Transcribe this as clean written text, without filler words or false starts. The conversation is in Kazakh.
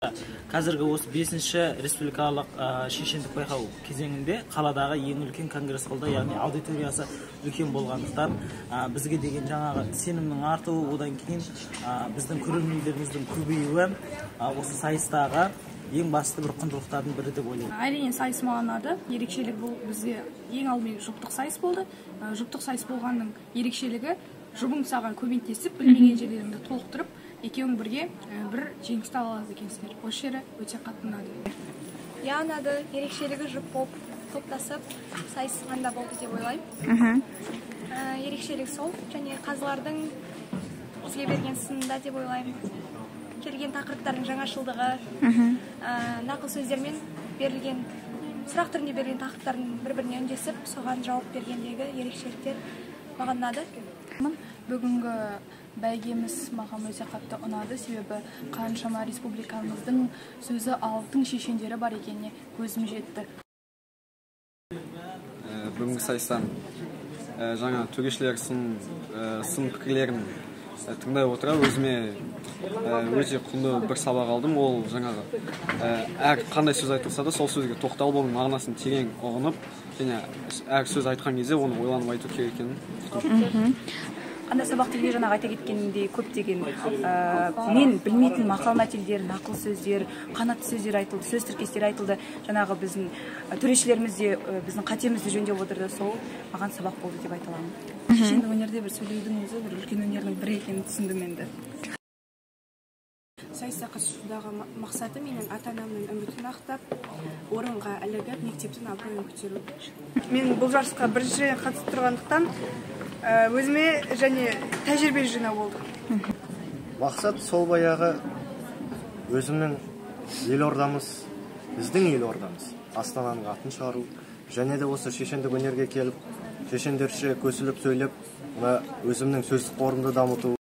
Қазіргі осы 5-ші республикалық шешендік байқау кезеңінде қаладағы ең үлкен конгресс холлда, яғни аудиториясы үлкен болғандықтан бізге деген жаңағы сенімнің артуы, одан кейін біздің көрермендеріміздің көбеюі осы сайыстағы ең басты бір құндылықтардың бірі деп ойлаймын. Әрине сайыс маған ұнады. Ерекшелігі бұл бізде ең алдымен жұптық сайыс болды. Жұптық сайыс болғанның ерекшелігі жұбың саған көмектесіп, білмеген жерлеріңді толықтырып, екеуің бірге бір жеңісті ала аласыз екенсіңдер. Осы жері өте қатты ұнады. Ұнады. Ерекшелігі жұп болып топтасып сайысқанда болды деп ойлаймын. Ерекшелік сол, және қазылардың бізге берген сынында деп ойлаймын. Келген тақырыптардың жаңашылдығы, нақыл сөздермен берілген, сұрақ түрінде берілген тақырыптардың бір-біріне үндесіп, соған жауап бергендегі ерекшеліктер маған ұнады. Бүгінгі бәйгеміз маған өте қатты ұнады, себебі қаншама республикамыздың сөзі алтын шешендері бар екеніне көзім жетті. Бүгінгі сайыстан жаңа төрешілер сын пікірлерін тыңдай отыра өзіме өте құнды бір сабақ алдым. Ол жаңағы әр қандай сөз айтылса да сол сөзге тоқталып, оның мағынасын терең ұғынып, және әр сөз айтқан кезде оны ойланып айту керек екенін. Қандай сабақ тілге жаңағы айта кеткеніндей көптеген мен білмейтін мақал-мәтелдер, нақыл сөздер, қанатты сөздер айтылды, сөз тіркестері айтылды. Жаңағы біздің төрешілеріміз де біздің қатемізді жөндеп отырды. Сол маған сабақ болды деп айта аламын. Шешендік өнерде бір сөйлеудің өзі бір үлкен өнердің бірі екенін түсіндім енді. Сайысқа қатысудағы мақсаты менің ата-анамның үмітін ақтап, орынға ілігіп, мектептің абыройын көтеру. Мен бұл жарысқа бірінші қатысып тұрғандықтан өзіме және тәжірибе жинау болды. Мақсат сол баяғы өзімнің елордамыз, біздің елордамыз, Астананың атын шығару, және де осы шешендік өнерге келіп, шешендерше көсіліп сөйлеп, өзімнің сөздік қорымды дамыту.